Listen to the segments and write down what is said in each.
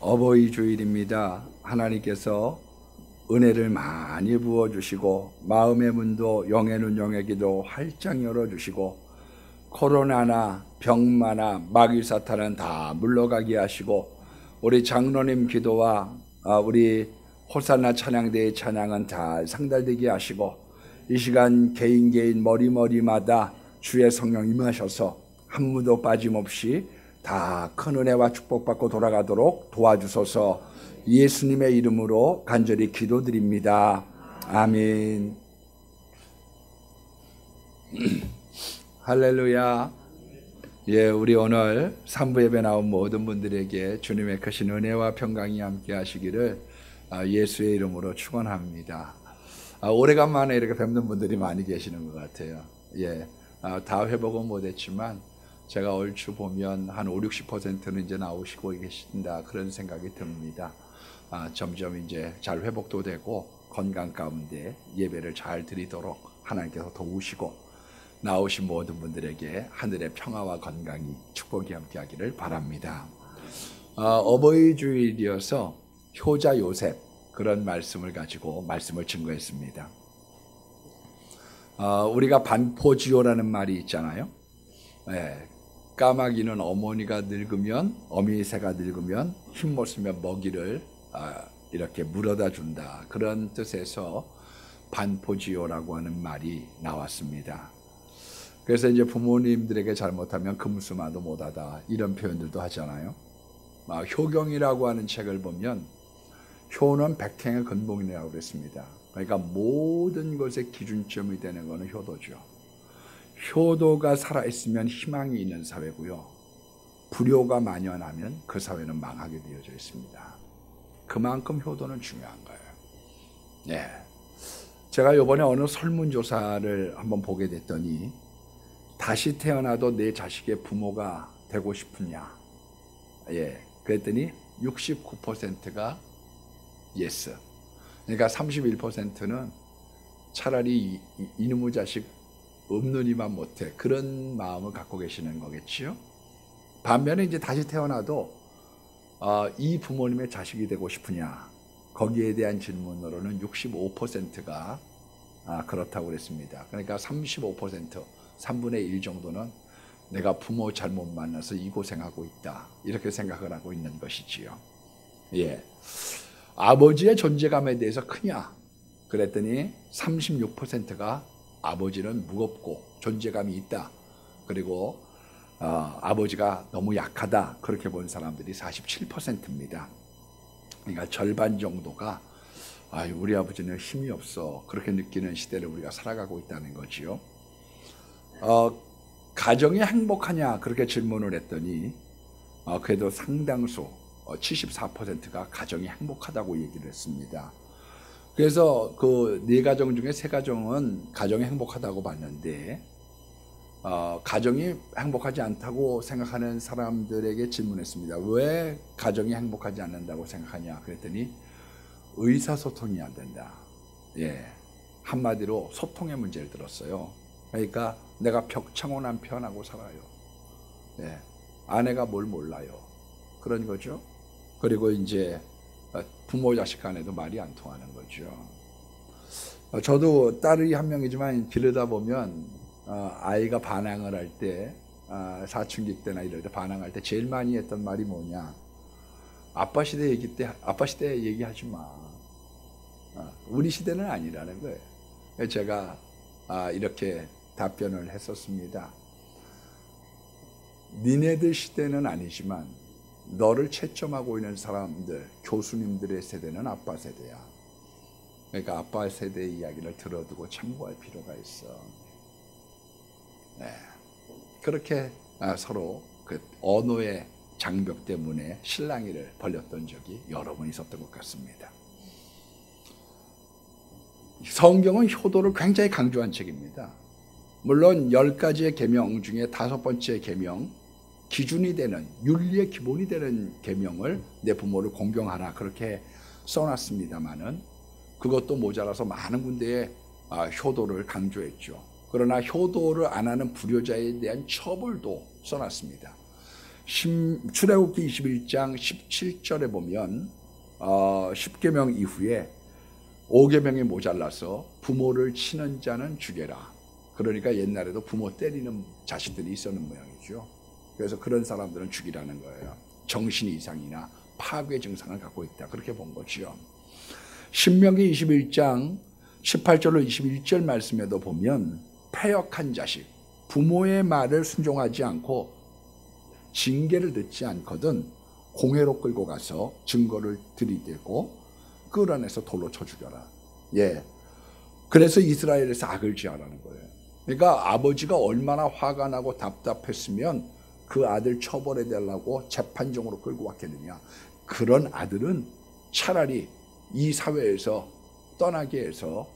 어버이 주일입니다. 하나님께서 은혜를 많이 부어주시고 마음의 문도 영의 눈 영의 귀도 활짝 열어주시고 코로나나 병마나 마귀 사탄은 다 물러가게 하시고 우리 장로님 기도와 우리 호산나 찬양대의 찬양은 잘 상달되게 하시고 이 시간 개인 머리마다 주의 성령 임하셔서 한 무도 빠짐없이 다 큰 은혜와 축복받고 돌아가도록 도와주소서. 예수님의 이름으로 간절히 기도드립니다. 아멘. 할렐루야. 예, 우리 오늘 3부 예배 나온 모든 분들에게 주님의 크신 은혜와 평강이 함께 하시기를 예수의 이름으로 축원합니다. 오래간만에 이렇게 뵙는 분들이 많이 계시는 것 같아요. 예, 다 회복은 못했지만 제가 얼추 보면 한 50-60%는 이제 나오시고 계신다 그런 생각이 듭니다. 점점 이제 잘 회복도 되고 건강 가운데 예배를 잘 드리도록 하나님께서 도우시고 나오신 모든 분들에게 하늘의 평화와 건강이 축복이 함께하기를 바랍니다. 어버이 주일이어서 효자 요셉 그런 말씀을 가지고 말씀을 증거했습니다. 우리가 반포지효라는 말이 있잖아요. 예, 까마귀는 어머니가 늙으면 어미새가 늙으면 힘못 쓰면 먹이를 이렇게 물어다 준다. 그런 뜻에서 반포지효라고 하는 말이 나왔습니다. 그래서 이제 부모님들에게 잘못하면 금수마도 못하다 이런 표현들도 하잖아요. 효경이라고 하는 책을 보면 효는 백행의 근본이라고 그랬습니다. 그러니까 모든 것의 기준점이 되는 것은 효도죠. 효도가 살아있으면 희망이 있는 사회고요. 불효가 만연하면 그 사회는 망하게 되어져 있습니다. 그만큼 효도는 중요한 거예요. 네. 제가 이번에 어느 설문조사를 한번 보게 됐더니 다시 태어나도 내 자식의 부모가 되고 싶으냐? 예. 그랬더니 69%가 예스. 그러니까 31%는 차라리 이놈의 자식 없느니만 못해. 그런 마음을 갖고 계시는 거겠지요. 반면에 이제 다시 태어나도 이 부모님의 자식이 되고 싶으냐? 거기에 대한 질문으로는 65%가 그렇다고 그랬습니다. 그러니까 35%, 3분의 1 정도는 내가 부모 잘못 만나서 이 고생하고 있다. 이렇게 생각을 하고 있는 것이지요. 예. 아버지의 존재감에 대해서 크냐? 그랬더니 36%가 아버지는 무겁고 존재감이 있다. 그리고 아버지가 너무 약하다. 그렇게 본 사람들이 47%입니다. 그러니까 절반 정도가 우리 아버지는 힘이 없어. 그렇게 느끼는 시대를 우리가 살아가고 있다는 거지요. 가정이 행복하냐? 그렇게 질문을 했더니 그래도 상당수 74%가 가정이 행복하다고 얘기를 했습니다. 그래서 그 4가정 중에 3가정은 가정이 행복하다고 봤는데 가정이 행복하지 않다고 생각하는 사람들에게 질문했습니다. 왜 가정이 행복하지 않는다고 생각하냐? 그랬더니 의사소통이 안 된다. 예, 한마디로 소통의 문제를 들었어요. 그러니까 내가 벽창호난 편하고 살아요. 예, 아내가 뭘 몰라요. 그런 거죠. 그리고 이제 부모 자식 간에도 말이 안 통하는 거죠. 저도 딸이 한 명이지만 기르다 보면 아이가 반항을 할 때 사춘기 때나 이럴 때 반항할 때 제일 많이 했던 말이 뭐냐? 아빠 시대 얘기하지 마. 우리 시대는 아니라는 거예요. 제가 이렇게 답변을 했었습니다. 니네들 시대는 아니지만 너를 채점하고 있는 사람들, 교수님들의 세대는 아빠 세대야. 그러니까 아빠 세대의 이야기를 들어두고 참고할 필요가 있어. 네. 그렇게 서로 그 언어의 장벽 때문에 실랑이를 벌였던 적이 여러 번 있었던 것 같습니다. 성경은 효도를 굉장히 강조한 책입니다. 물론 10가지의 계명 중에 5번째 계명, 기준이 되는 윤리의 기본이 되는 계명을 내 부모를 공경하라 그렇게 써놨습니다만은 그것도 모자라서 많은 군데에 효도를 강조했죠. 그러나 효도를 안 하는 불효자에 대한 처벌도 써놨습니다. 출애굽기 21장 17절에 보면 10계명 이후에 5계명이 모자라서 부모를 치는 자는 죽여라. 그러니까 옛날에도 부모 때리는 자식들이 있었는 모양이죠. 그래서 그런 사람들은 죽이라는 거예요. 정신 이상이나 파괴 증상을 갖고 있다. 그렇게 본 거죠. 신명기 21장 18절로 21절 말씀에도 보면 패역한 자식, 부모의 말을 순종하지 않고 징계를 듣지 않거든 공회로 끌고 가서 증거를 들이대고 끌어내서 돌로 쳐 죽여라. 예. 그래서 이스라엘에서 악을 지하라는 거예요. 그러니까 아버지가 얼마나 화가 나고 답답했으면 그 아들 처벌해 달라고 재판정으로 끌고 왔겠느냐. 그런 아들은 차라리 이 사회에서 떠나게 해서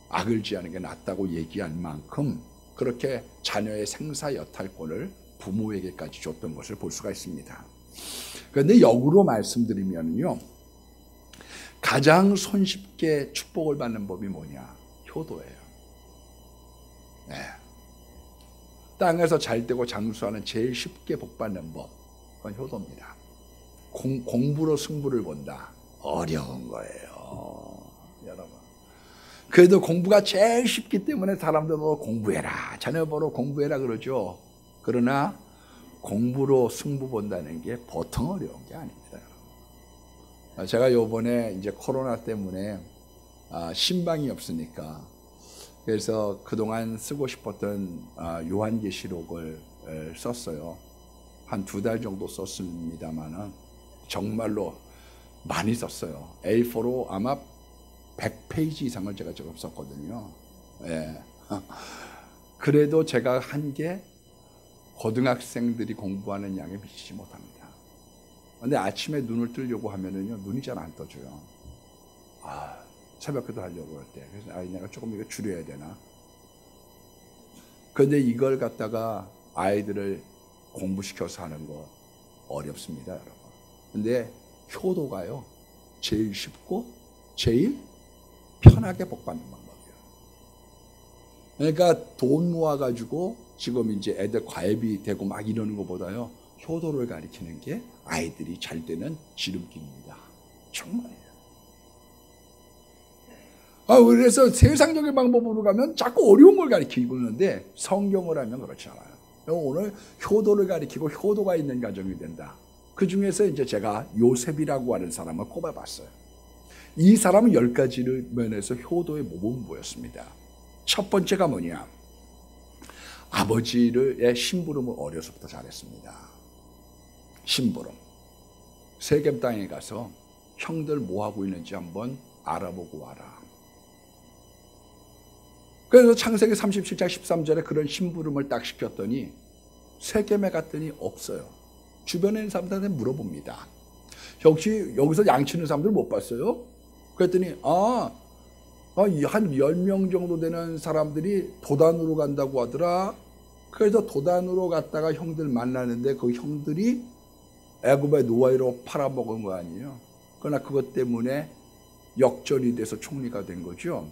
악을 지하는 게 낫다고 얘기한 만큼 그렇게 자녀의 생사 여탈권을 부모에게까지 줬던 것을 볼 수가 있습니다. 그런데 역으로 말씀드리면요, 가장 손쉽게 축복을 받는 법이 뭐냐? 효도예요. 네. 땅에서 잘 되고 장수하는 제일 쉽게 복 받는 법, 그건 효도입니다. 공부로 승부를 본다. 어려운 거예요, 여러분. 그래도 공부가 제일 쉽기 때문에 사람들 보고 공부해라, 자녀 보러 공부해라 그러죠. 그러나 공부로 승부 본다는 게 보통 어려운 게 아닙니다. 제가 요번에 이제 코로나 때문에 신방이 없으니까 그래서 그동안 쓰고 싶었던 요한계시록을 썼어요. 한 2달 정도 썼습니다만은 정말로 많이 썼어요. A4로 아마 100페이지 이상을 제가 지금 썼거든요. 예. 그래도 제가 한 게 고등학생들이 공부하는 양에 미치지 못합니다. 근데 아침에 눈을 뜨려고 하면은요, 눈이 잘 안 떠져요. 새벽기도 하려고 할 때. 그래서 내가 조금 이거 줄여야 되나? 그런데 이걸 갖다가 아이들을 공부시켜서 하는 거 어렵습니다, 여러분. 근데 효도가요, 제일 쉽고 제일 편하게 복받는 방법이에요. 그러니까 돈 모아가지고 지금 이제 애들 과외비 되고 막 이러는 것보다요, 효도를 가르치는 게 아이들이 잘 되는 지름길입니다. 정말이에요. 그래서 세상적인 방법으로 가면 자꾸 어려운 걸 가르치고 있는데 성경을 하면 그렇지 않아요. 오늘 효도를 가르치고 효도가 있는 가정이 된다. 그 중에서 이제 제가 요셉이라고 하는 사람을 꼽아봤어요. 이 사람은 10가지 면에서 효도의 모범부였습니다. 첫 번째가 뭐냐? 아버지의 심부름을 어려서부터 잘했습니다. 심부름. 세겜 땅에 가서 형들 뭐하고 있는지 한번 알아보고 와라. 그래서 창세기 37장 13절에 그런 심부름을 딱 시켰더니 세겜에 갔더니 없어요. 주변에 있는 사람들한테 물어봅니다. 혹시 여기서 양치는 사람들 못 봤어요? 그랬더니 한 10명 정도 되는 사람들이 도단으로 간다고 하더라. 그래서 도단으로 갔다가 형들 만나는데 그 형들이 애굽의 노예로 팔아먹은 거 아니에요. 그러나 그것 때문에 역전이 돼서 총리가 된 거죠.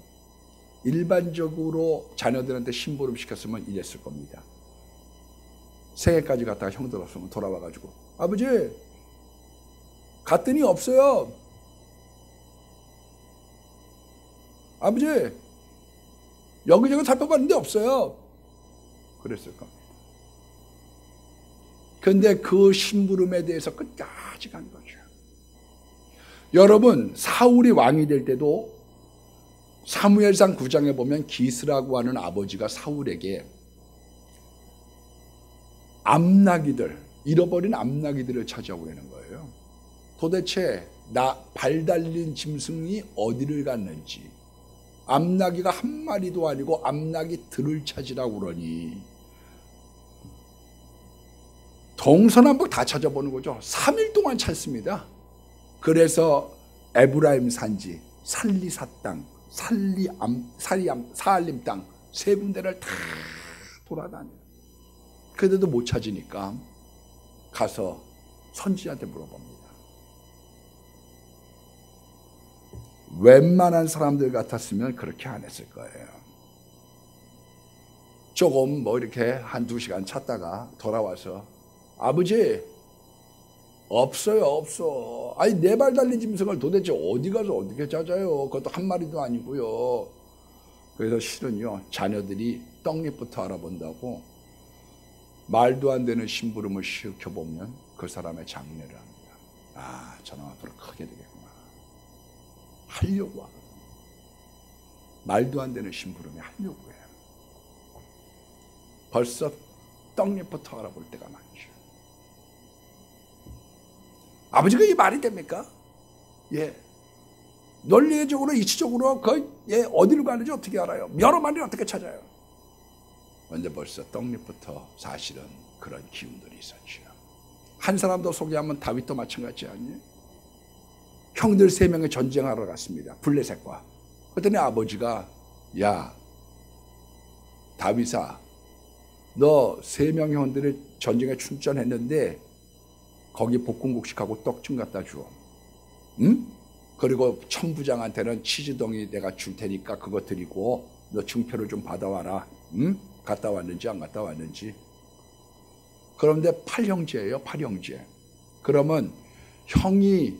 일반적으로 자녀들한테 심부름 시켰으면 이랬을 겁니다. 생애까지 갔다가 형들 없으면 돌아와가지고 아버지 갔더니 없어요. 아버지 여기저기 살펴봤는데 없어요. 그랬을 겁니다. 그런데 그 심부름에 대해서 끝까지 간 거죠. 여러분, 사울이 왕이 될 때도 사무엘상 9장에 보면 기스라고 하는 아버지가 사울에게 암나기들, 잃어버린 암나기들을 찾아오라는 거예요. 도대체 발 달린 짐승이 어디를 갔는지, 암나기가 한 마리도 아니고 암나기 들을 찾으라고 그러니 동서남북 다 찾아보는 거죠. 3일 동안 찾습니다. 그래서 에브라임 산지, 살리사 땅, 사알림 땅 세 군데를 다 돌아다녀요. 그래도 못 찾으니까 가서 선지자한테 물어봅니다. 웬만한 사람들 같았으면 그렇게 안 했을 거예요. 조금 이렇게 1-2시간 찾다가 돌아와서 아버지 없어요, 없어. 아니, 4발 달린 짐승을 도대체 어디 가서 어떻게 찾아요? 그것도 한 마리도 아니고요. 그래서 실은요, 자녀들이 떡잎부터 알아본다고 말도 안 되는 심부름을 시켜보면 그 사람의 장래를 합니다. 아, 저놈 앞으로 크게 되겠구나. 하려고 하거든요. 말도 안 되는 심부름이 하려고 해요. 벌써 떡잎부터 알아볼 때가 많죠. 아버지가 이 말이 됩니까? 예. 논리적으로, 이치적으로 어디를 가는지 어떻게 알아요? 여러 마리를 어떻게 찾아요? 근데 벌써 떡잎부터 사실은 그런 기운들이 있었죠. 한 사람 더 소개하면 다윗도 마찬가지 아니에요? 형들 3명이 전쟁하러 갔습니다. 블레셋과. 그랬더니 아버지가, 야, 다윗아, 너 3명 형들이 전쟁에 출전했는데 거기 볶음국식하고 떡 좀 갖다 줘. 응? 그리고 천부장한테는 치즈덩이 내가 줄 테니까 그거 드리고 너 증표를 좀 받아와라. 응? 갔다 왔는지 안 갔다 왔는지. 그런데 8형제예요. 8형제. 그러면 형이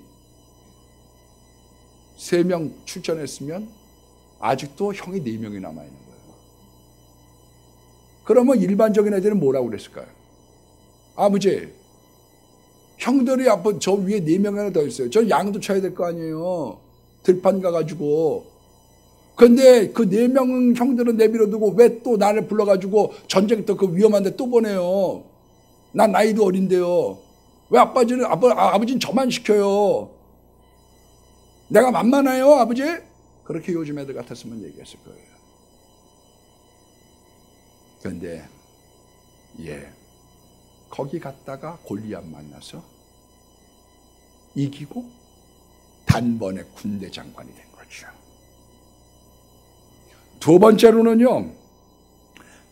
3명 출전했으면 아직도 형이 4명이 남아있는 거예요. 그러면 일반적인 애들은 뭐라고 그랬을까요? 아버지, 형들이 앞으로 저 위에 4명이나 더 있어요. 저 양도 쳐야 될 거 아니에요. 들판 가가지고. 근데 그 4명 형들은 내버려두고 왜 또 나를 불러가지고 전쟁터 그 위험한데 또 보내요. 난 나이도 어린데요. 왜 아버지는 저만 시켜요. 내가 만만해요, 아버지? 그렇게 요즘 애들 같았으면 얘기했을 거예요. 그런데 거기 갔다가 골리앗 만나서 이기고 단번에 군대 장관이 된 거죠. 두 번째로는요,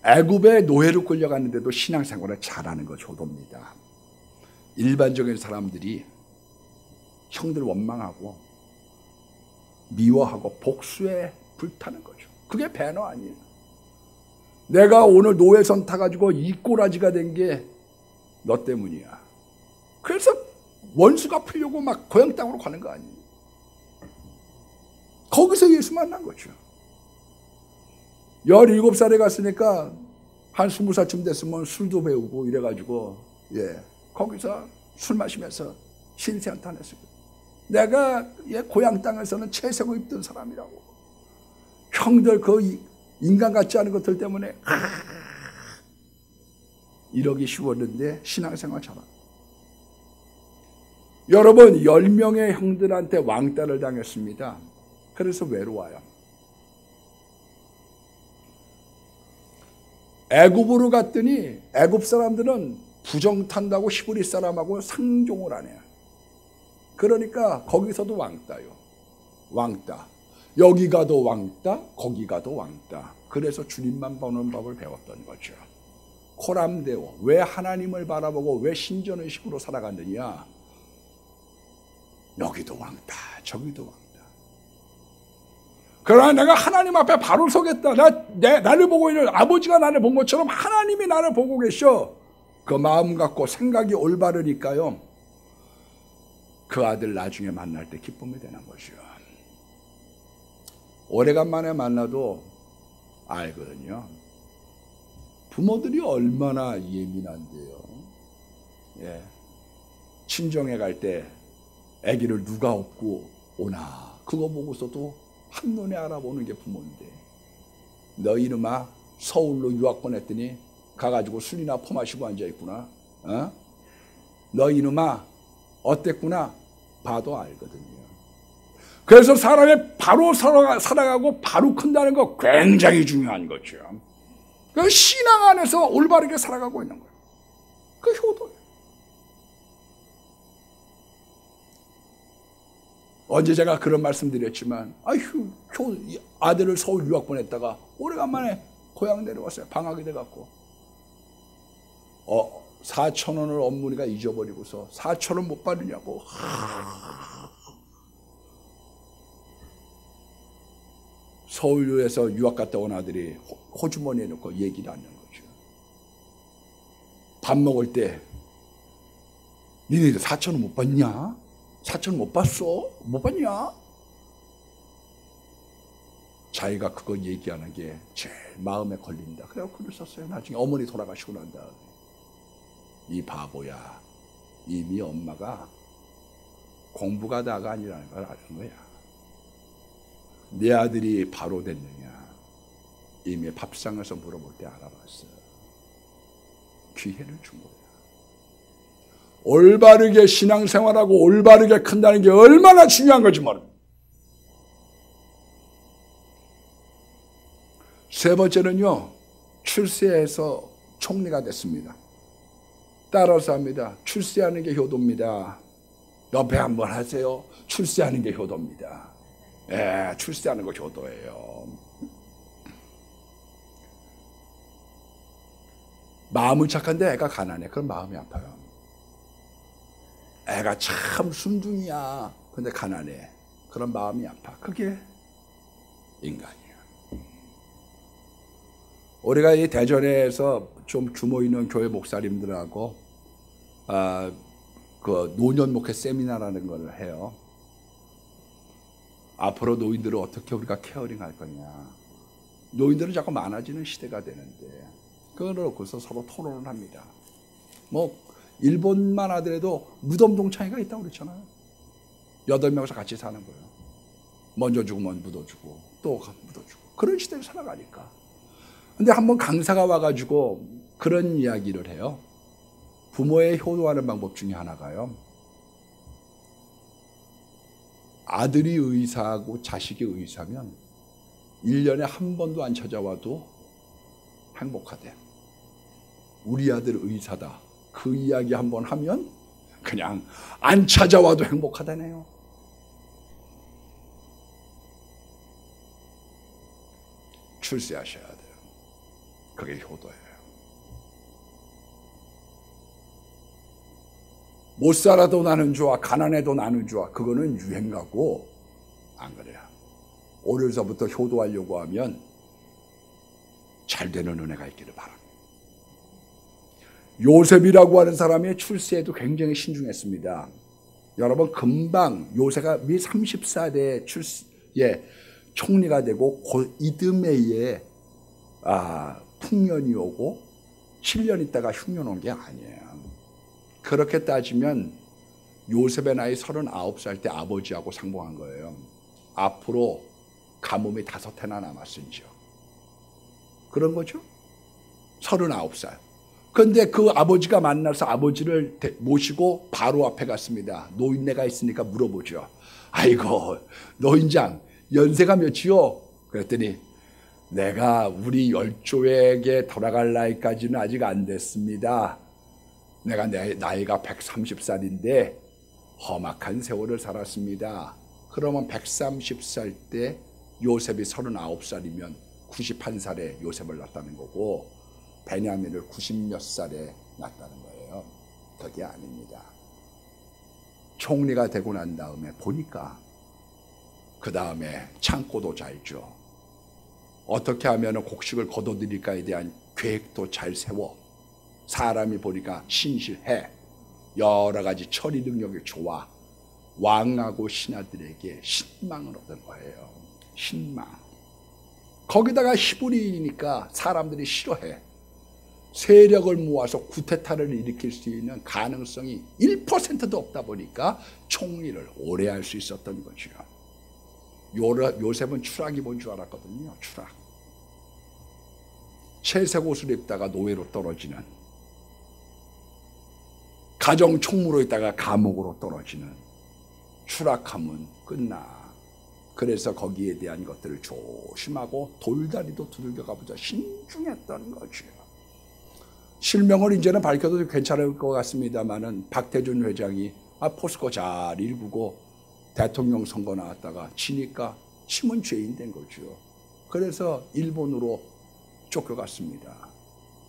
애굽의 노예로 끌려갔는데도 신앙생활을 잘하는 거 효도입니다. 일반적인 사람들이 형들 원망하고 미워하고 복수에 불타는 거죠. 그게 배너 아니에요. 내가 오늘 노예선 타가지고 이 꼬라지가 된 게 너 때문이야. 그래서 원수가 풀려고 막 고향 땅으로 가는 거 아니에요. 거기서 예수 만난 거죠. 17살에 갔으니까 한 20살쯤 됐으면 술도 배우고 이래가지고 거기서 술 마시면서 신세한탄했어요. 내가 고향 땅에서는 채색을 입던 사람이라고. 형들 그 인간 같지 않은 것들 때문에 이러기 쉬웠는데 신앙생활 잘하고. 여러분, 10명의 형들한테 왕따를 당했습니다. 그래서 외로워요. 애굽으로 갔더니 애굽 사람들은 부정 탄다고 히브리 사람하고 상종을 안 해요. 그러니까 거기서도 왕따요. 왕따. 여기 가도 왕따, 거기 가도 왕따. 그래서 주님만 보는 법을 배웠던 거죠. 코람데오. 왜 하나님을 바라보고 왜 신전의식으로 살아갔느냐. 여기도 왕따, 저기도 왕따. 그러나 내가 하나님 앞에 바로 서겠다. 나를 보고 있는 아버지가 나를 본 것처럼 하나님이 나를 보고 계셔. 그 마음 갖고 생각이 올바르니까요. 그 아들 나중에 만날 때 기쁨이 되는 거죠. 오래간만에 만나도 알거든요. 부모들이 얼마나 예민한데요. 친정에 갈 때 아기를 누가 업고 오나 그거 보고서도 한눈에 알아보는 게 부모인데, 너 이놈아 서울로 유학 보냈더니 가가지고 술이나 퍼마시고 앉아있구나. 너 이놈아 어땠구나 봐도 알거든요. 그래서 사람이 바로 살아가고 바로 큰다는 거 굉장히 중요한 거죠. 그 신앙 안에서 올바르게 살아가고 있는 거예요. 그 효도예요. 언제 제가 그런 말씀 드렸지만, 아들을 서울 유학 보냈다가 오래간만에 고향 내려왔어요. 방학이 돼갖고. 4,000원을 어머니가 잊어버리고서 4,000원 못 받느냐고. 서울에서 유학 갔다 온 아들이 호주머니에 넣고 얘기를 하는 거죠. 밥 먹을 때 니네들 4천원 못 봤냐? 4천원 못 봤어? 못 봤냐? 자기가 그거 얘기하는 게 제일 마음에 걸린다. 그래서 글을 썼어요. 나중에 어머니 돌아가시고 난 다음에. 이 바보야, 이미 엄마가 공부가 다가 아니라는 걸 아는 거야. 내 아들이 바로 됐느냐, 이미 밥상에서 물어볼 때 알아봤어. 기회를 준 거야. 올바르게 신앙생활하고 올바르게 큰다는 게 얼마나 중요한 건지 모릅니다. 세 번째는요, 출세해서 총리가 됐습니다. 따라서 합니다. 출세하는 게 효도입니다. 옆에 한번 하세요. 출세하는 게 효도입니다. 예, 출세하는 거 효도예요. 마음은 착한데 애가 가난해. 그럼 마음이 아파요. 애가 참 순둥이야. 근데 가난해. 그런 마음이 아파. 그게 인간이야. 우리가 이 대전에서 좀 규모 있는 교회 목사님들하고 그 노년 목회 세미나라는 걸 해요. 앞으로 노인들을 어떻게 우리가 케어링 할 거냐. 노인들은 자꾸 많아지는 시대가 되는데 그걸 놓고서 서로 토론을 합니다. 뭐 일본만 하더라도 무덤 동창회가 있다고 그랬잖아요. 8명이서 같이 사는 거예요. 먼저 죽으면 묻어주고 또 묻어주고 그런 시대를 살아가니까. 근데 한번 강사가 와가지고 그런 이야기를 해요. 부모의 효도하는 방법 중에 하나가요, 아들이 의사하고 자식이 의사면 1년에 한 번도 안 찾아와도 행복하대. 우리 아들 의사다. 그 이야기 한번 하면 그냥 안 찾아와도 행복하다네요. 출세하셔야 돼요. 그게 효도예요. 못 살아도 나는 좋아, 가난해도 나는 좋아. 그거는 유행가고 안 그래요. 어려서부터 효도하려고 하면 잘 되는 은혜가 있기를 바랍니다. 요셉이라고 하는 사람의 출세에도 굉장히 신중했습니다. 여러분, 금방 요셉가 미 30살에 총리가 되고 이듬해에 풍년이 오고 7년 있다가 흉년 온 게 아니에요. 그렇게 따지면 요셉의 나이 39살 때 아버지하고 상봉한 거예요. 앞으로 가뭄이 5해나 남았은지요. 그런 거죠. 39살. 그런데 그 아버지가 만나서 아버지를 모시고 바로 앞에 갔습니다. 노인네가 있으니까 물어보죠. 아이고, 노인장 연세가 몇이요? 그랬더니 내가 우리 열조에게 돌아갈 나이까지는 아직 안 됐습니다. 내가 내 나이가 130살인데 험악한 세월을 살았습니다. 그러면 130살 때 요셉이 39살이면 91살에 요셉을 낳았다는 거고 베냐민을 90몇 살에 낳았다는 거예요. 그게 아닙니다. 총리가 되고 난 다음에 보니까 그 다음에 창고도 잘 줘. 어떻게 하면 곡식을 거둬들일까에 대한 계획도 잘 세워. 사람이 보니까 신실해. 여러 가지 처리 능력이 좋아. 왕하고 신하들에게 신망을 얻은 거예요. 신망. 거기다가 히브리니까 사람들이 싫어해. 세력을 모아서 쿠데타를 일으킬 수 있는 가능성이 1%도 없다 보니까 총리를 오래 할 수 있었던 거죠. 요셉은 추락이 뭔 줄 알았거든요. 추락. 채색 옷을 입다가 노예로 떨어지는, 가정 총무로 있다가 감옥으로 떨어지는, 추락하면 끝나. 그래서 거기에 대한 것들을 조심하고 돌다리도 두들겨가보자 신중했던 거죠. 실명을 이제는 밝혀도 괜찮을 것 같습니다만은 박태준 회장이 포스코 잘 일구고 대통령 선거 나왔다가 지니까 심은 죄인 된 거죠. 그래서 일본으로 쫓겨갔습니다.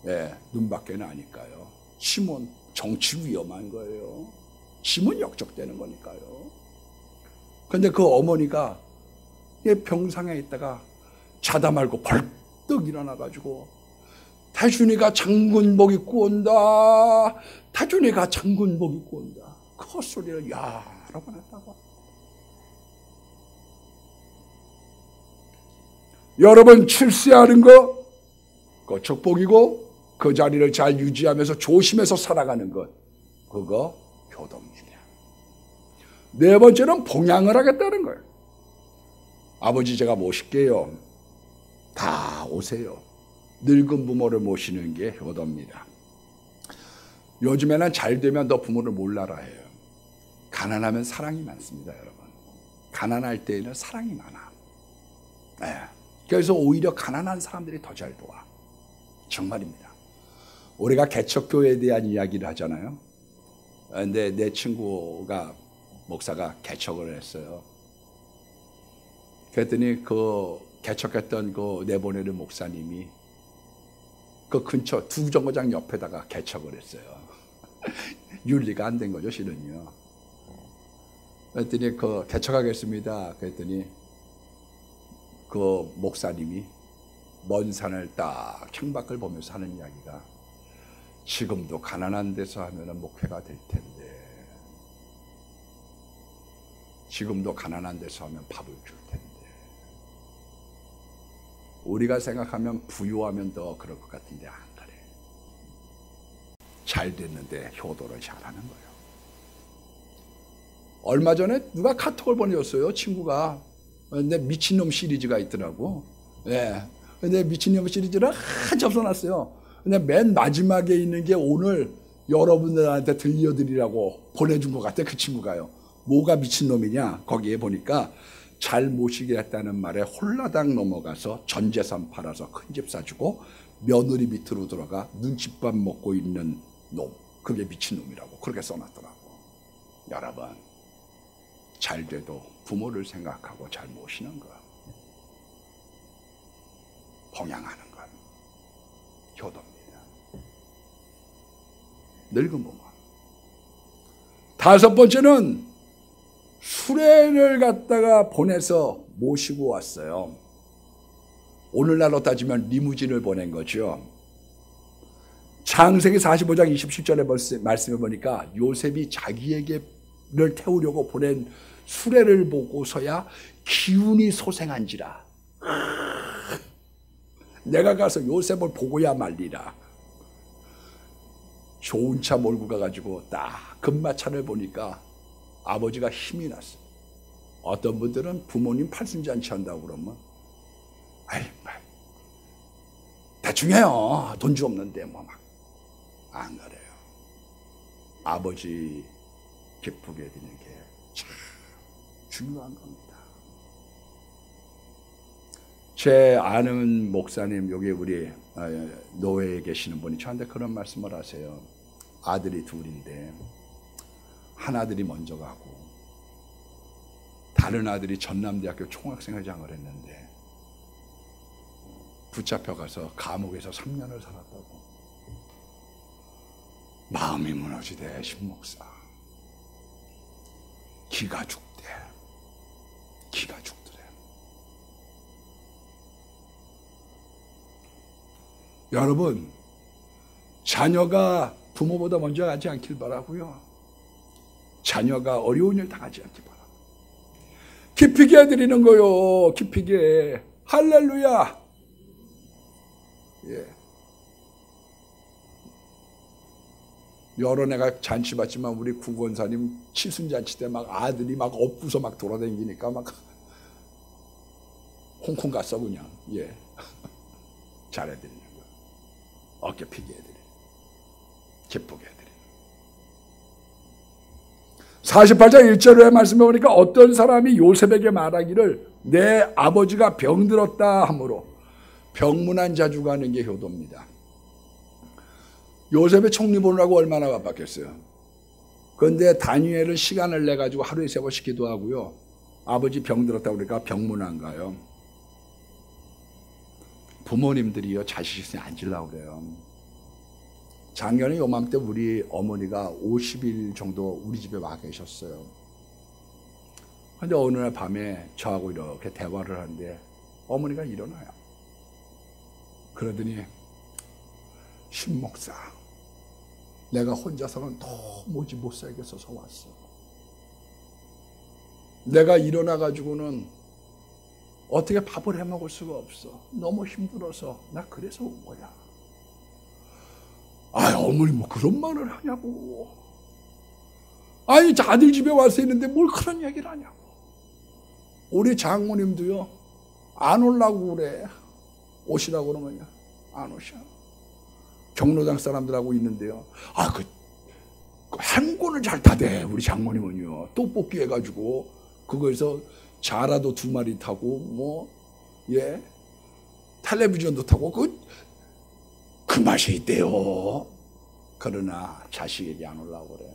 예, 눈밖에 나니까요. 심은 정치 위험한 거예요. 심은 역적되는 거니까요. 근데 그 어머니가 병상에 있다가 자다 말고 벌떡 일어나가지고 태준이가 장군복 입고 온다. 태준이가 장군복 입고 온다. 그 헛소리를 여러 번 했다고. 여러분 출세하는 거 그 축복이고 그 자리를 잘 유지하면서 조심해서 살아가는 것 그거 효도입니다. 네 번째는 봉양을 하겠다는 거예요. 아버지 제가 모실게요. 다 오세요. 늙은 부모를 모시는 게 효도입니다. 요즘에는 잘 되면 너 부모를 몰라라 해요. 가난하면 사랑이 많습니다, 여러분. 가난할 때에는 사랑이 많아. 네. 그래서 오히려 가난한 사람들이 더 잘 도와. 정말입니다. 우리가 개척교회에 대한 이야기를 하잖아요. 근데 내 친구가 목사가 개척을 했어요. 그랬더니 그 개척했던 그 내보내는 목사님이 그 근처 두 정거장 옆에다가 개척을 했어요. 윤리가 안 된 거죠, 실은요. 그랬더니 그 개척하겠습니다. 그랬더니 그 목사님이 먼 산을 딱 창밖을 보면서 하는 이야기가 지금도 가난한 데서 하면 목회가 될 텐데 지금도 가난한 데서 하면 밥을 줄 텐데 우리가 생각하면 부유하면 더 그럴 것 같은데 안 그래. 잘 됐는데 효도를 잘하는 거예요. 얼마 전에 누가 카톡을 보내줬어요. 친구가. 근데 미친놈 시리즈가 있더라고. 네. 근데 미친놈 시리즈를 한참 써놨어요. 근데 맨 마지막에 있는 게 오늘 여러분들한테 들려드리라고 보내준 것 같아. 그 친구가요. 뭐가 미친놈이냐. 거기에 보니까 잘 모시게 했다는 말에 홀라당 넘어가서 전 재산 팔아서 큰 집 사주고 며느리 밑으로 들어가 눈칫밥 먹고 있는 놈. 그게 미친놈이라고 그렇게 써놨더라고. 여러분 잘 돼도 부모를 생각하고 잘 모시는 것, 봉양하는 것, 효도입니다. 늙은 부모. 다섯 번째는 수레를 갖다가 보내서 모시고 왔어요. 오늘날로 따지면 리무진을 보낸 거죠. 창세기 45장 27절의 말씀을 보니까 요셉이 자기에게를 태우려고 보낸 수레를 보고서야 기운이 소생한지라. 내가 가서 요셉을 보고야 말리라. 좋은 차 몰고 가가지고 딱 금마차를 보니까 아버지가 힘이 났어. 어떤 분들은 부모님 팔순잔치 한다고 그러면 아이 대충 해요. 돈주 없는데 뭐 막 안 그래요. 아버지 기쁘게 되는 게 참 중요한 겁니다. 제 아는 목사님, 여기 우리 노회에 계시는 분이 저한테 그런 말씀을 하세요. 아들이 둘인데 한 아들이 먼저 가고 다른 아들이 전남대학교 총학생회장을 했는데 붙잡혀가서 감옥에서 3년을 살았다고. 마음이 무너지대. 신목사 기가 죽대. 기가 죽더래. 여러분 자녀가 부모보다 먼저 가지 않길 바라고요. 자녀가 어려운 일 당하지 않길 바라고. 기피게 해드리는 거요. 기피게. 할렐루야. 예. 여러 내가 잔치 받지만 우리 구권사님 칠순잔치 때 막 아들이 막 업고서 막 돌아다니니까 막 홍콩 갔어 그냥. 예. 잘해드리는 거. 어깨 피게 해드리는. 기쁘게 해드리는. 48장 1절의 말씀에 보니까 어떤 사람이 요셉에게 말하기를 내 아버지가 병들었다 하므로 병문안 자주 가는 게 효도입니다. 요셉의 총리 보느라고 얼마나 바빴겠어요. 그런데 다니엘은 시간을 내가지고 하루에 3번씩 기도하고요. 아버지 병들었다고 그러니까 병문안 가요. 부모님들이요 자식 있으면 앉으려고 그래요. 작년에 요맘때 우리 어머니가 50일 정도 우리 집에 와 계셨어요. 그런데 어느 날 밤에 저하고 이렇게 대화를 하는데 어머니가 일어나요. 그러더니 신목사, 내가 혼자서는 도무지 못 살겠어서 왔어. 내가 일어나가지고는 어떻게 밥을 해 먹을 수가 없어. 너무 힘들어서 나 그래서 온 거야. 아, 어머니 뭐 그런 말을 하냐고. 아니, 아들 집에 와서 있는데 뭘 그런 얘기를 하냐고. 우리 장모님도요, 안 오려고 그래. 오시라고 그러면요, 안 오셔. 경로당 사람들하고 있는데요, 아, 그 한권을 잘 타대. 우리 장모님은요, 떡볶이 해가지고 그거에서 자라도 2마리 타고 뭐, 예, 텔레비전도 타고 그 맛이 있대요. 그러나 자식에게 안 오려고 그래.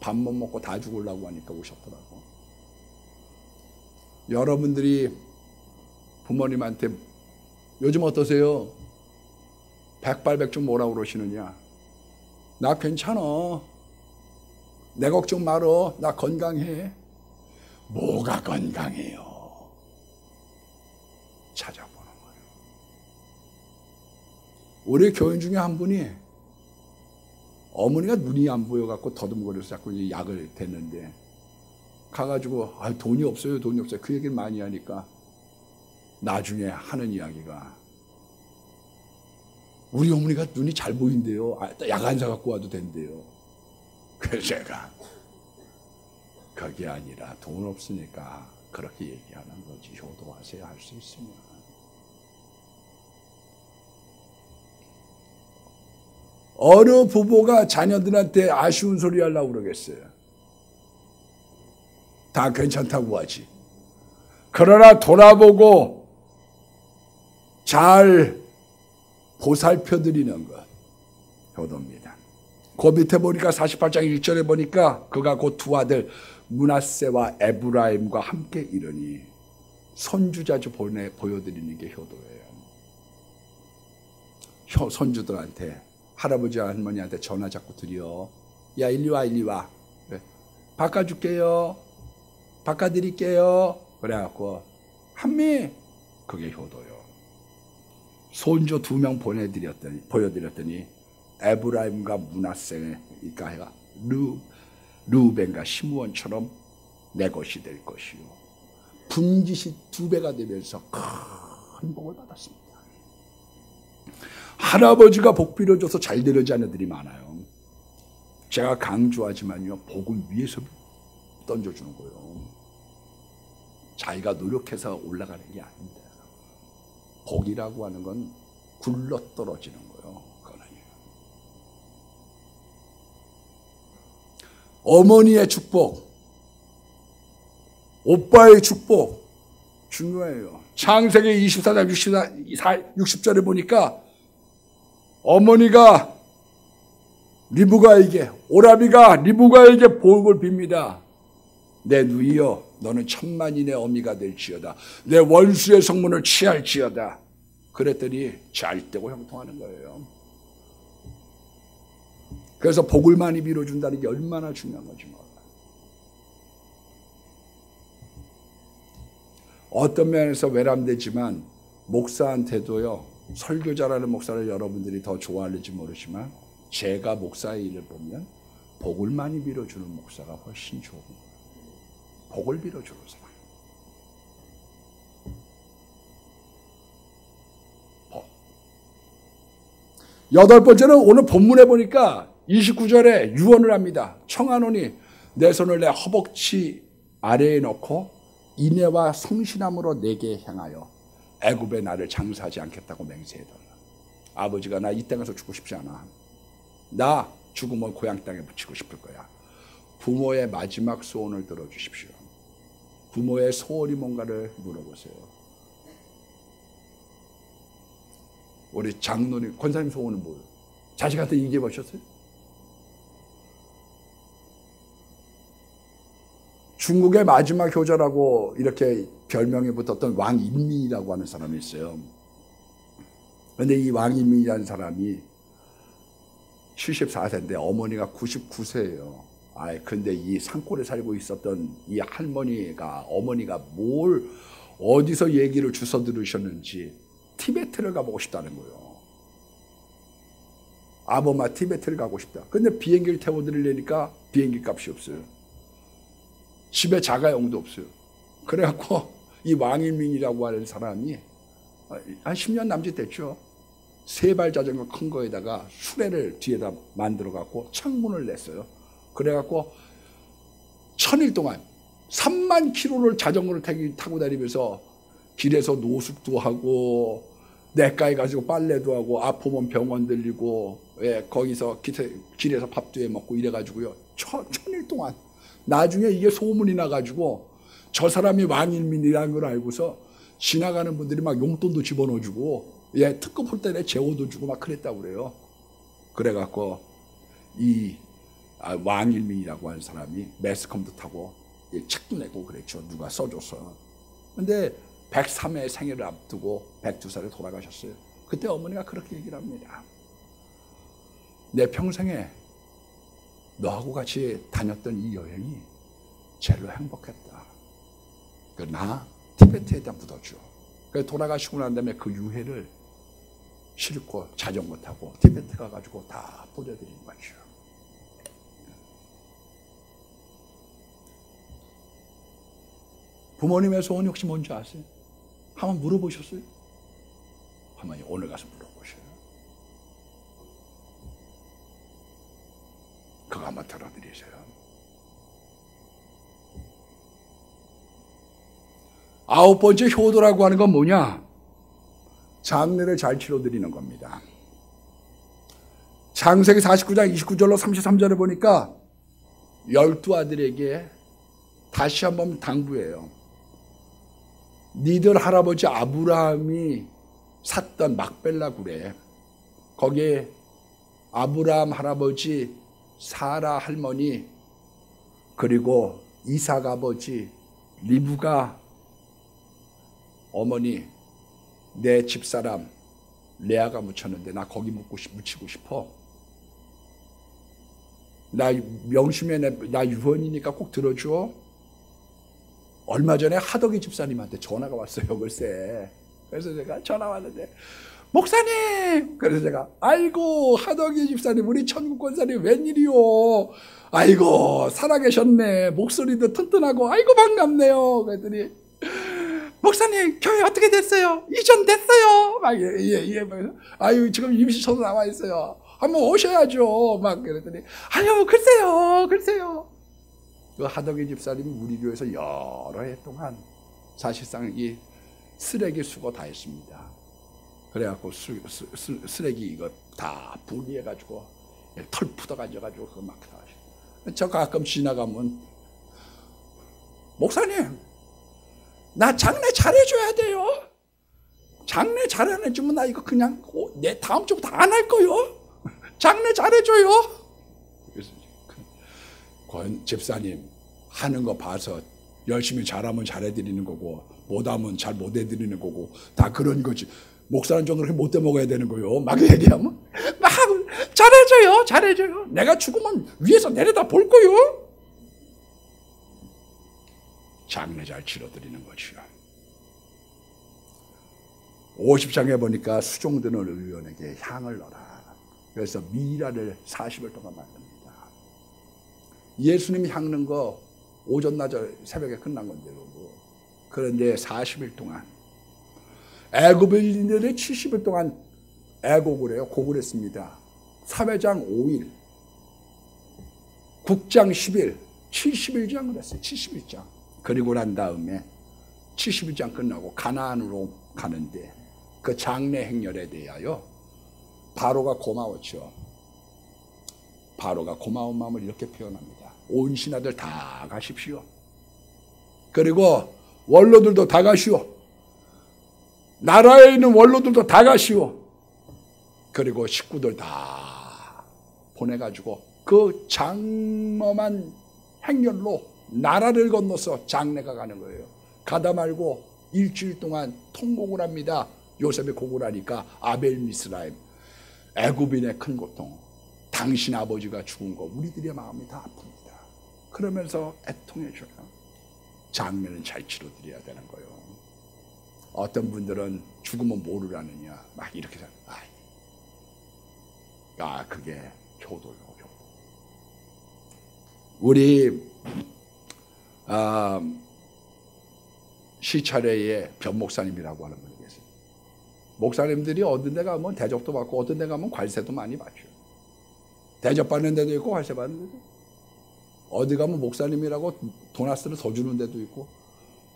밥만 먹고 다 죽으려고 하니까 오셨더라고. 여러분들이 부모님한테 요즘 어떠세요? 백발백중 뭐라고 그러시느냐? 나 괜찮아. 내 걱정 말어. 나 건강해. 뭐가 건강해요? 찾아보는 거예요. 우리 교인 중에 한 분이 어머니가 눈이 안 보여갖고 더듬거려서 자꾸 약을 댔는데 가가지고 아, 돈이 없어요, 돈이 없어요. 그 얘기를 많이 하니까 나중에 하는 이야기가 우리 어머니가 눈이 잘 보인대요. 약 안 사갖고 와도 된대요. 그래서 제가 그게 아니라 돈 없으니까 그렇게 얘기하는 거지. 효도하세요, 할 수 있으면. 어느 부모가 자녀들한테 아쉬운 소리 하려고 그러겠어요. 다 괜찮다고 하지. 그러나 돌아보고 잘 보살펴드리는 것, 효도입니다. 그 밑에 보니까 48장 1절에 보니까 그가 곧 2 아들 므낫세와 에브라임과 함께 이르니 손주자주 보여드리는 게 효도예요. 손주들한테, 할아버지 할머니한테 전화 자꾸 드려. 야, 일리 와, 일리 와. 그래. 바꿔줄게요. 바꿔드릴게요. 그래갖고 한미, 그게 효도요. 손주 2명 보여드렸더니 에브라임과 므낫세가 해가 르우벤과 시므온처럼 내 것이 될 것이요. 분깃이 2배가 되면서 큰 복을 받았습니다. 할아버지가 복 빌어줘서 잘 되는 자녀들이 많아요. 제가 강조하지만요, 복을 위에서 던져주는 거예요. 자기가 노력해서 올라가는 게 아닙니다. 복이라고 하는 건 굴러 떨어지는 거예요. 그거는요. 어머니의 축복, 오빠의 축복 중요해요. 창세기 24장 60절에 보니까 어머니가 리브가에게, 오라비가 리브가에게 복을 빕니다. 내 누이여, 너는 천만인의 어미가 될지어다. 내 원수의 성문을 취할지어다. 그랬더니 잘 되고 형통하는 거예요. 그래서 복을 많이 빌어준다는 게 얼마나 중요한 건지 몰라요. 어떤 면에서 외람되지만 목사한테도요, 설교자라는 목사를 여러분들이 더 좋아할지 모르지만 제가 목사의 일을 보면 복을 많이 빌어주는 목사가 훨씬 좋은 거예요. 복을 빌어주는 사람. 복. 8번째는 오늘 본문에 보니까 29절에 유언을 합니다. 청하노니 내 손을 내 허벅지 아래에 넣고 인애와 성실함으로 내게 향하여 애굽에 나를 장사하지 않겠다고 맹세해달라. 아버지가 나 이 땅에서 죽고 싶지 않아. 나 죽으면 고향 땅에 묻히고 싶을 거야. 부모의 마지막 소원을 들어주십시오. 부모의 소원이 뭔가를 물어보세요. 우리 장로님, 권사님 소원은 뭐예요? 자식한테 얘기해 보셨어요? 중국의 마지막 효자라고 이렇게 별명이 붙었던 왕인민이라고 하는 사람이 있어요. 그런데 이 왕인민이라는 사람이 74세인데 어머니가 99세예요. 근데 이 산골에 살고 있었던 이 할머니가, 어머니가 뭘 어디서 얘기를 주워 들으셨는지 티베트를 가보고 싶다는 거예요. 아버마 티베트를 가고 싶다. 근데 비행기를 태워드리려니까 비행기 값이 없어요. 집에 자가용도 없어요. 그래갖고 이 왕일민이라고 하는 사람이 한 10년 남짓 됐죠. 세발 자전거 큰 거에다가 수레를 뒤에다 만들어갖고 창문을 냈어요. 그래갖고 1000일 동안 3만 킬로를 자전거를 타고 다니면서 길에서 노숙도 하고 내과에 가지고 빨래도 하고 아프면 병원 들리고 거기서 길에서 밥도 해 먹고 이래가지고요. 1000일 동안 나중에 이게 소문이 나가지고 저 사람이 왕일민이라는 걸 알고서 지나가는 분들이 막 용돈도 집어넣어주고 특급 할 때 재호도 주고 막 그랬다고 그래요. 그래갖고 이 왕일민이라고 하는 사람이 매스컴도 타고 책도 내고 그랬죠. 누가 써줘서. 근데 103회 생일을 앞두고 102살에 돌아가셨어요. 그때 어머니가 그렇게 얘기를 합니다. 내 평생에 너하고 같이 다녔던 이 여행이 제일로 행복했다. 나 티베트에다 묻어줘. 그래서 돌아가시고 난 다음에 그 유해를 싣고 자전거 타고 티베트 가가지고 다 보내드린 거죠. 부모님의 소원이 혹시 뭔지 아세요? 한번 물어보셨어요? 한번 오늘 가서 물어보셔요. 그거 한번 들어드리세요. 아홉 번째 효도라고 하는 건 뭐냐? 장례를 잘 치러드리는 겁니다. 창세기 49장 29절로 33절에 보니까 12아들에게 다시 한번 당부해요. 니들 할아버지 아브라함이 샀던 막벨라 굴에 거기에 아브라함 할아버지 사라 할머니 그리고 이삭 아버지 리브가 어머니 내 집사람 레아가 묻혔는데 나 거기 묻히고 싶어. 나 명심해. 나 유언이니까 꼭 들어줘. 얼마 전에 하덕이 집사님한테 전화가 왔어요. 글쎄. 그래서 제가 전화 왔는데 목사님. 그래서 제가 아이고 하덕이 집사님 우리 천국 권사님 웬일이요. 아이고 살아계셨네. 목소리도 튼튼하고 아이고 반갑네요. 그랬더니 목사님 교회 어떻게 됐어요? 이전됐어요. 막 아유 지금 임시처도 나와 있어요. 한번 오셔야죠. 막 그랬더니 아유 글쎄요. 그 하덕이 집사님이 우리 교회에서 여러 해 동안 사실상 이 쓰레기 수거 다 했습니다. 그래갖고 쓰레기 이거 다 분리해가지고 털 푸덕가져가지고 그거 막 다 하시고. 저 가끔 지나가면 목사님 나 장례 잘해줘야 돼요. 장례 잘 안 해주면 나 이거 그냥 내 다음 주부터 안 할 거요. 장례 잘해줘요. 그래서 권 집사님 하는 거 봐서 열심히 잘하면 잘해드리는 거고 못하면 잘 못해드리는 거고 다 그런 거지. 목사는 좀 그렇게 못돼 먹어야 되는 거요. 막 얘기하면 막 잘해줘요. 내가 죽으면 위에서 내려다 볼 거요. 장례 잘 치러드리는 것이요. 50장에 보니까 수종드는 의원에게 향을 넣어라. 그래서 미라를 40일 동안 만듭니다. 예수님이 향 넣은 거 오전 낮에 새벽에 끝난 건데요. 그런데 40일 동안 애굽인들이 70일 동안 애곡을 해요. 곡을 했습니다. 사회장 5일, 국장 10일, 71장을 했어요. 71장. 그리고 난 다음에 71장 끝나고 가나안으로 가는데 그 장례 행렬에 대하여 바로가 고마웠죠. 바로가 고마운 마음을 이렇게 표현합니다. 온 신하들 다 가십시오. 그리고 원로들도 다 가시오. 나라에 있는 원로들도 다 가시오. 그리고 식구들 다 보내가지고 그 장엄한 행렬로 나라를 건너서 장례가 가는 거예요. 가다 말고 일주일 동안 통곡을 합니다. 요셉이 곡을 하니까 아벨 미스라임, 애굽인의 큰 고통, 당신 아버지가 죽은 거 우리들의 마음이 다 아픕니다. 그러면서 애통해줘요. 장례는 잘 치러드려야 되는 거예요. 어떤 분들은 죽으면 뭐를 하느냐 막 이렇게 생각해요. 그게 효도요. 효도. 우리 시차례에 변 목사님이라고 하는 분이 계세요. 목사님들이 어떤 데 가면 대접도 받고 어떤 데 가면 관세도 많이 받죠. 대접 받는 데도 있고 관세 받는 데도 있고. 어디 가면 목사님이라고 도나스를 더 주는 데도 있고,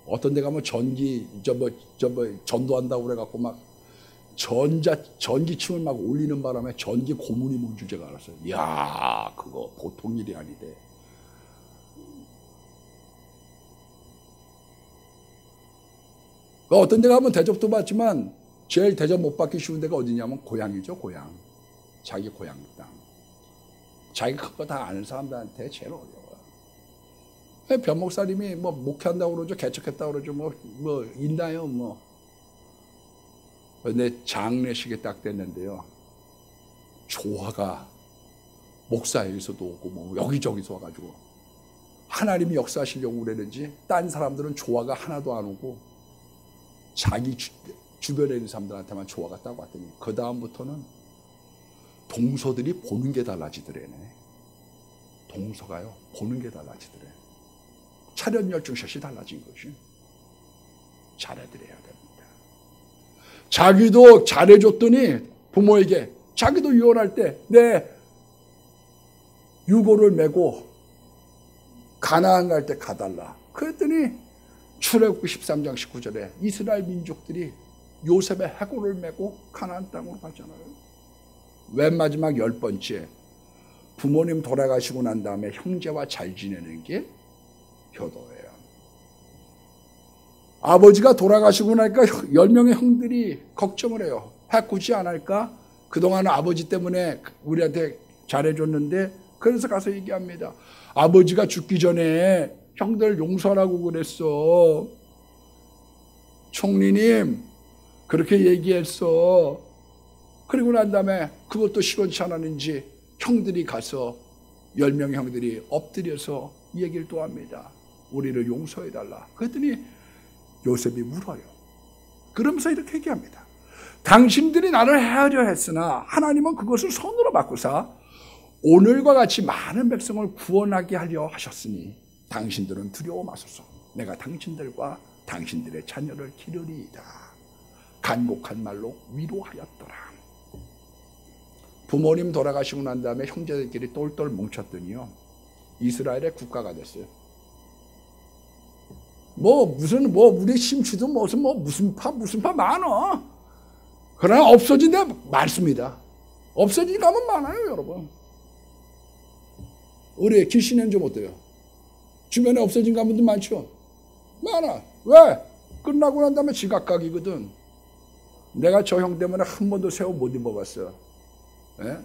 어떤 데 가면 전도한다고 그래갖고 막 전기층을 막 올리는 바람에 전기 고문이 뭔 줄제가 알았어요. 이야, 그거 보통 일이 아니대. 어떤 데 가면 대접도 받지만 제일 대접 못 받기 쉬운 데가 어디냐면 고향이죠. 고향. 자기 고향 땅. 자기가 그거 다 아는 사람들한테 제일 어려워요. 변 목사님이 뭐 목회한다고 그러죠. 개척했다고 그러죠. 뭐 있나요? 뭐. 근데 장례식에 딱 됐는데요. 조화가 목사에게서도 오고 뭐 여기저기서 와가지고 하나님이 역사하시려고 그랬는지 딴 사람들은 조화가 하나도 안 오고 자기 주변에 있는 사람들한테만 조화가 딱 왔더니 그 다음부터는 동서들이 보는 게 달라지더래네. 동서가요. 보는 게 달라지더래. 차렷 열중샷이 달라진 것이. 잘해드려야 됩니다. 자기도 잘해줬더니 부모에게 자기도 유언할 때 내 유고를 메고 가나안 갈 때 가달라. 그랬더니 출애굽기 13장 19절에 이스라엘 민족들이 요셉의 해골을 메고 가나안 땅으로 가잖아요. 맨 마지막 10번째 부모님 돌아가시고 난 다음에 형제와 잘 지내는 게 효도예요. 아버지가 돌아가시고 나니까 10명의 형들이 걱정을 해요. 바꾸지 않을까? 그동안 아버지 때문에 우리한테 잘해줬는데 그래서 가서 얘기합니다. 아버지가 죽기 전에 형들 용서하라고 그랬어. 총리님 그렇게 얘기했어. 그리고 난 다음에 그것도 시원치 않았는지 형들이 가서 10명의 형들이 엎드려서 얘기를 또 합니다. 우리를 용서해달라. 그랬더니 요셉이 울어요. 그러면서 이렇게 얘기합니다. 당신들이 나를 헤아려 했으나 하나님은 그것을 선으로 바꾸사 오늘과 같이 많은 백성을 구원하게 하려 하셨으니 당신들은 두려워 마소서. 내가 당신들과 당신들의 자녀를 기르리이다. 간곡한 말로 위로하였더라. 부모님 돌아가시고 난 다음에 형제들끼리 똘똘 뭉쳤더니요. 이스라엘의 국가가 됐어요. 우리 심취도 무슨 파 많어. 그러나 없어진 데 많습니다. 없어진 가면 많아요, 여러분. 우리 기신은 좀 어때요? 주변에 없어진 가문도 많죠? 많아. 왜? 끝나고 난 다음에 지각각이거든. 내가 저 형 때문에 한 번도 새 옷 못 입어봤어. 예?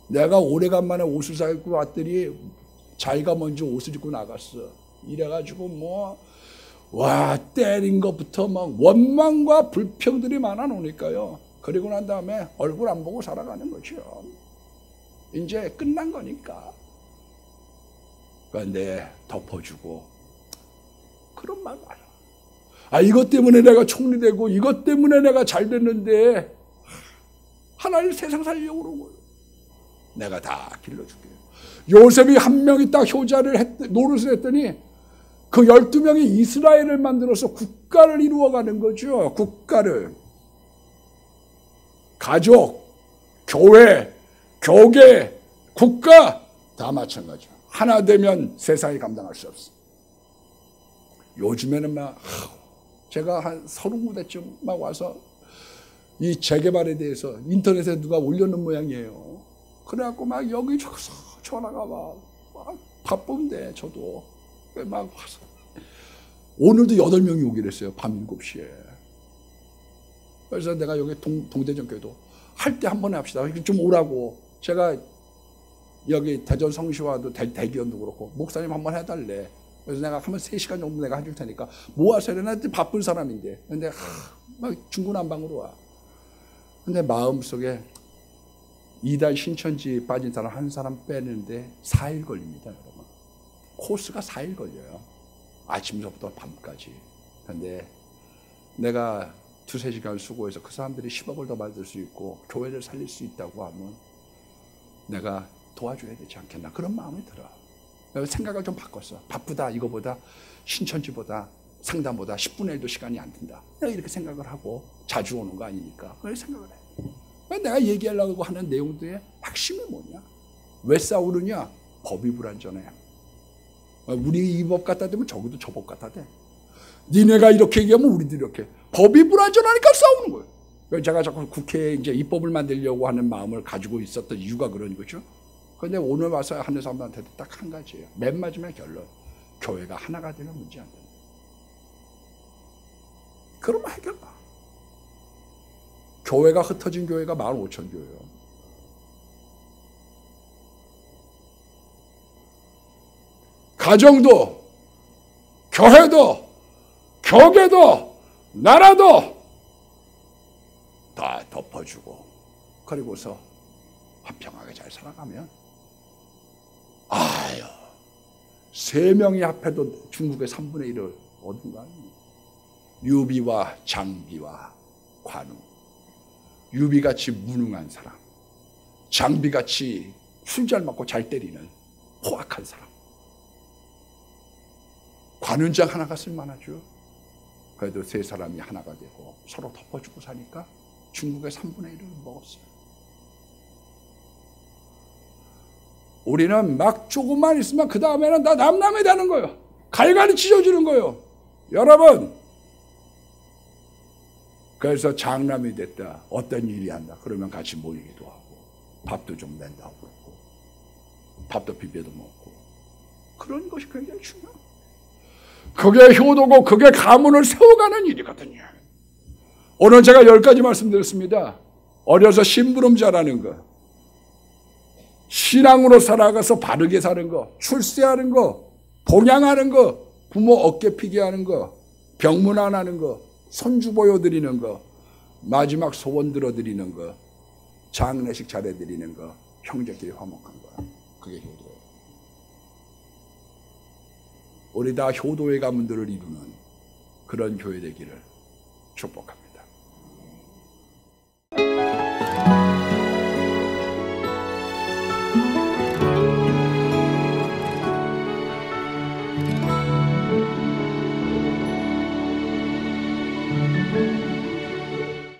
내가 오래간만에 옷을 사입고 왔더니 자기가 먼저 옷을 입고 나갔어. 이래가지고 때린 것부터 막 원망과 불평들이 많아 놓으니까요. 그리고 난 다음에 얼굴 안 보고 살아가는 거죠. 이제 끝난 거니까. 그런데 덮어주고 그런 말 많아. 이것 때문에 내가 총리 되고 이것 때문에 내가 잘 됐는데 하나님 세상 살려고 그러고 내가 다 길러줄게요. 요셉이 한 명이 딱 효자를 노릇을 했더니 그 12명이 이스라엘을 만들어서 국가를 이루어가는 거죠. 국가를. 가족, 교회, 교계, 국가 다 마찬가지죠. 하나 되면 세상이 감당할 수 없어. 요즘에는 제가 한 30군데쯤 막 와서 이 재개발에 대해서 인터넷에 누가 올려놓은 모양이에요. 그래갖고 막 여기저기서 전화가 막 바쁜데 저도 막 와서 오늘도 8명이 오기로 했어요. 밤 7시에. 그래서 내가 여기 동대전교회도 할 때 한 번에 합시다. 좀 오라고. 제가 여기 대전 성시와도 대기원도 그렇고 목사님 한 번 해달래. 그래서 내가 한번 3시간 정도 내가 해줄 테니까 모아서 해라. 바쁜 사람인데. 근데 막 중구난방으로 와. 근데 마음속에 이달 신천지 빠진 사람 한 사람 빼는데 4일 걸립니다, 여러분. 코스가 4일 걸려요. 아침부터 밤까지. 근데 내가 2-3시간 수고해서 그 사람들이 10억을 더 받을 수 있고 교회를 살릴 수 있다고 하면 내가 도와줘야 되지 않겠나 그런 마음이 들어. 생각을 좀 바꿨어. 바쁘다 이거보다 신천지보다 상담보다 10분의 1도 시간이 안 든다. 내가 이렇게 생각을 하고 자주 오는 거 아니니까 그렇게 생각을 해. 내가 얘기하려고 하는 내용들의 핵심이 뭐냐? 왜 싸우느냐? 법이 불완전해. 우리 이 법 갖다 대면 저기도 저 법 갖다 대. 니네가 이렇게 얘기하면 우리도 이렇게. 법이 불완전하니까 싸우는 거예요. 제가 자꾸 국회에 이제 입법을 만들려고 하는 마음을 가지고 있었던 이유가 그런 거죠. 그런데 오늘 와서 하는 사람들한테도 딱 한 가지예요. 맨 마지막 결론. 교회가 하나가 되는 문제 안 된다. 그러면 해결봐. 교회가 흩어진 교회가 15,000교회예요. 가정도, 교회도, 교계도, 나라도 다 덮어주고 그리고서 화평하게 잘 살아가면 아유 3명이 합해도 중국의 3분의 1을 얻은 거 아니에요. 유비와 장비와 관우. 유비같이 무능한 사람, 장비같이 술 잘 먹고 잘 때리는 포악한 사람. 관운장 하나가 쓸만하죠. 그래도 3사람이 하나가 되고 서로 덮어주고 사니까 중국의 3분의 1을 먹었어요. 우리는 막 조금만 있으면 그 다음에는 다 남남이 되는 거예요. 갈갈이 찢어지는 거예요. 여러분, 그래서 장남이 됐다. 어떤 일이 한다. 그러면 같이 모이기도 하고 밥도 좀 낸다고 그러고 밥도 비벼도 먹고 그런 것이 굉장히 중요해요. 그게 효도고 그게 가문을 세워가는 일이거든요. 오늘 제가 10가지 말씀드렸습니다. 어려서 심부름자라는 거, 신앙으로 살아가서 바르게 사는 거, 출세하는 거, 봉양하는 거, 부모 어깨 피게 하는 거, 병문 안 하는 거, 손주 보여드리는 거, 마지막 소원 들어드리는 거, 장례식 차려드리는 거, 형제끼리 화목한 거. 그게 효도예요. 우리 다 효도의 가문들을 이루는 그런 교회 되기를 축복합니다.